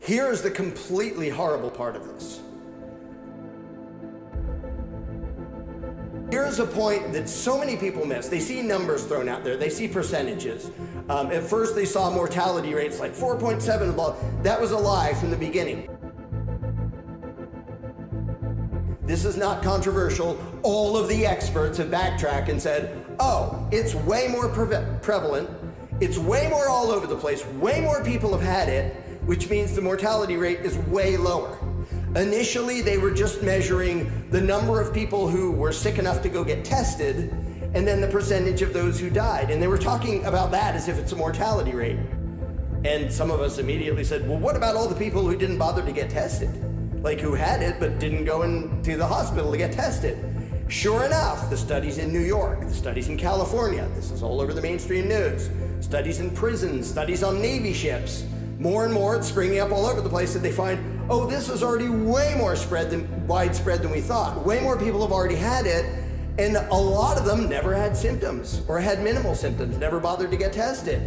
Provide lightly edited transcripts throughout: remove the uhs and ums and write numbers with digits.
Here's the completely horrible part of this. Here's a point that so many people miss. They see numbers thrown out there. They see percentages. At first they saw mortality rates like 4.7. That was a lie from the beginning. This is not controversial. All of the experts have backtracked and said, oh, it's way more prevalent. It's way more all over the place. Way more people have had it, which means the mortality rate is way lower. Initially, they were just measuring the number of people who were sick enough to go get tested, and then the percentage of those who died. And they were talking about that as if it's a mortality rate. And some of us immediately said, well, what about all the people who didn't bother to get tested? Like who had it, but didn't go into the hospital to get tested. Sure enough, the studies in New York, the studies in California, this is all over the mainstream news, studies in prisons, studies on Navy ships, more and more it's springing up all over the place that they find, oh, this is already way more widespread than we thought. Way more people have already had it, and a lot of them never had symptoms or had minimal symptoms, never bothered to get tested,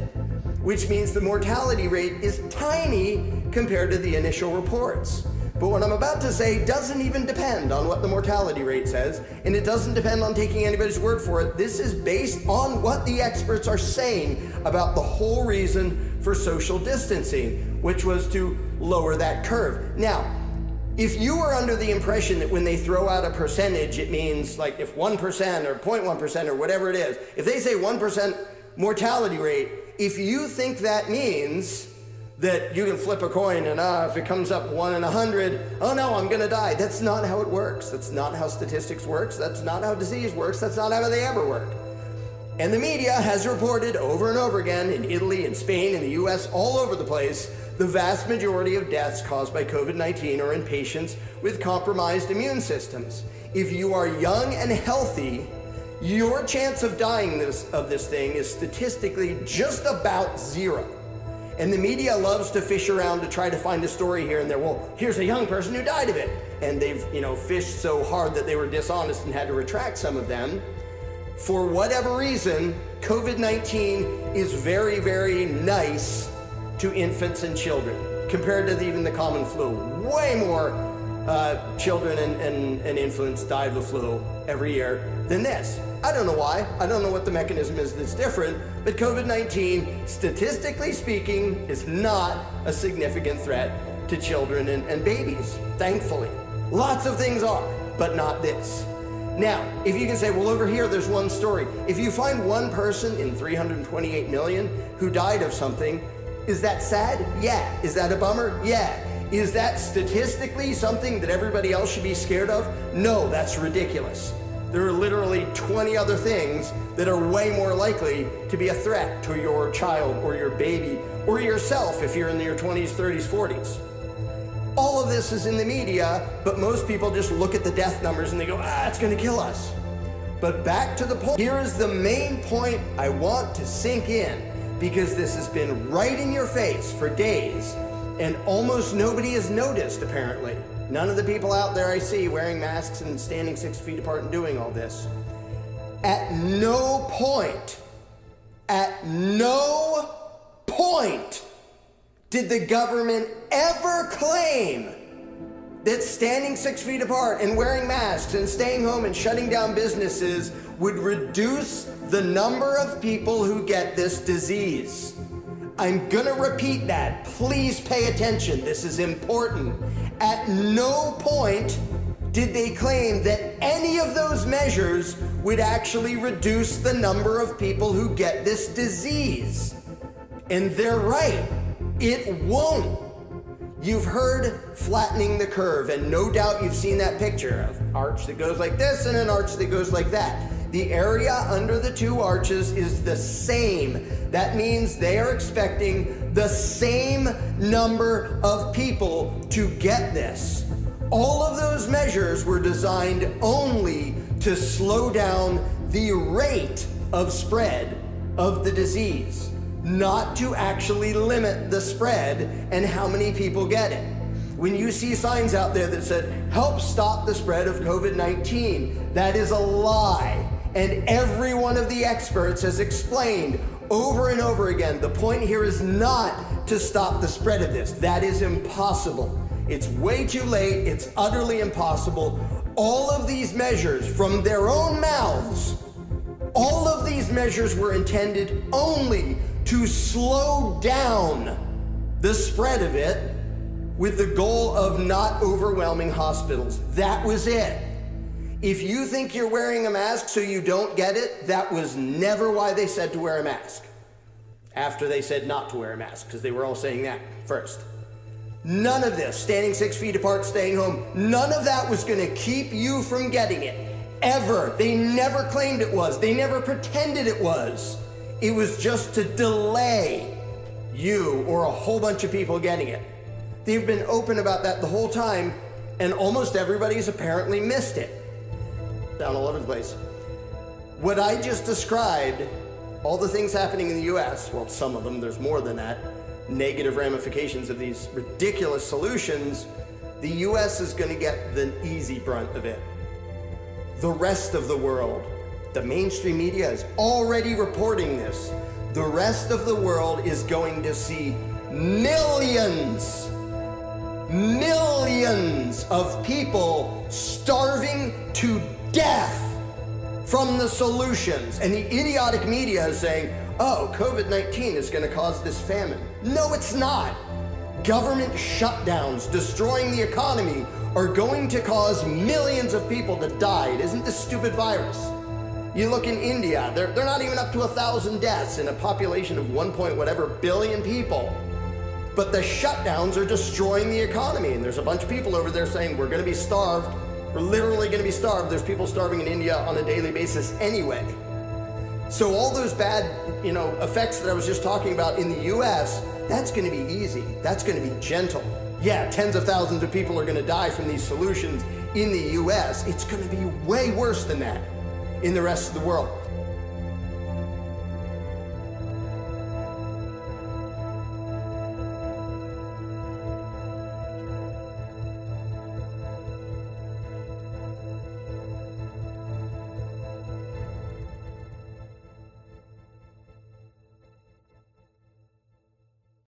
which means the mortality rate is tiny compared to the initial reports. But what I'm about to say doesn't even depend on what the mortality rate says, and it doesn't depend on taking anybody's word for it. This is based on what the experts are saying about the whole reason for social distancing, which was to lower that curve. Now, if you were under the impression that when they throw out a percentage, it means like if 1% or 0.1% or whatever it is, if they say 1% mortality rate, if you think that means that you can flip a coin and if it comes up 1 in 100, oh no, I'm gonna die. That's not how it works. That's not how statistics works. That's not how disease works. That's not how they ever work. And the media has reported over and over again in Italy, in Spain, in the US, all over the place, the vast majority of deaths caused by COVID-19 are in patients with compromised immune systems. If you are young and healthy, your chance of dying of this thing is statistically just about 0. And the media loves to fish around to try to find a story here and there. Well, here's a young person who died of it. And they've, fished so hard that they were dishonest and had to retract some of them. For whatever reason, COVID-19 is very, very nice to infants and children compared to even the common flu. Way more children and infants die of the flu every year than this. I don't know why. I don't know what the mechanism is that's different, but COVID-19, statistically speaking, is not a significant threat to children and babies, thankfully. Lots of things are, but not this. Now, if you can say, well, over here, there's one story. If you find one person in 328 million who died of something, is that sad? Yeah. Is that a bummer? Yeah. Is that statistically something that everybody else should be scared of? No, that's ridiculous. There are literally 20 other things that are way more likely to be a threat to your child or your baby or yourself if you're in your 20s, 30s, 40s. All of this is in the media, but most people just look at the death numbers and they go, it's gonna kill us. But back to the point, here is the main point I want to sink in, because this has been right in your face for days and almost nobody has noticed, apparently. None of the people out there I see wearing masks and standing 6 feet apart and doing all this. At no point did the government ever claim that standing 6 feet apart and wearing masks and staying home and shutting down businesses would reduce the number of people who get this disease. I'm gonna repeat that. Please pay attention. This is important. At no point did they claim that any of those measures would actually reduce the number of people who get this disease. And they're right. It won't. You've heard flattening the curve, and no doubt you've seen that picture of an arch that goes like this and an arch that goes like that. The area under the two arches is the same. That means they are expecting the same number of people to get this. All of those measures were designed only to slow down the rate of spread of the disease, not to actually limit the spread and how many people get it. When you see signs out there that said, help stop the spread of COVID-19, that is a lie. And every one of the experts has explained over and over again, the point here is not to stop the spread of this. That is impossible. It's way too late. It's utterly impossible. All of these measures from their own mouths, all of these measures were intended only to slow down the spread of it with the goal of not overwhelming hospitals. That was it. If you think you're wearing a mask so you don't get it, that was never why they said to wear a mask. After they said not to wear a mask, because they were all saying that first. None of this, standing 6 feet apart, staying home, none of that was going to keep you from getting it. Ever. They never claimed it was. They never pretended it was. It was just to delay you or a whole bunch of people getting it. They've been open about that the whole time, and almost everybody's apparently missed it. Down all over the place. What I just described, all the things happening in the US, well, some of them, there's more than that, negative ramifications of these ridiculous solutions, the US is going to get the easy brunt of it. The rest of the world, the mainstream media is already reporting this. The rest of the world is going to see millions of people starving to death from the solutions. And the idiotic media is saying, oh, COVID-19 is going to cause this famine. No, it's not. Government shutdowns destroying the economy are going to cause millions of people to die. It isn't this stupid virus. You look in India, they're not even up to 1,000 deaths in a population of 1 point whatever billion people. But the shutdowns are destroying the economy. And there's a bunch of people over there saying, we're going to be starved. We're literally going to be starved. There's people starving in India on a daily basis anyway. So all those bad, effects that I was just talking about in the US, that's going to be easy. That's going to be gentle. Yeah, tens of thousands of people are going to die from these solutions in the US. It's going to be way worse than that in the rest of the world.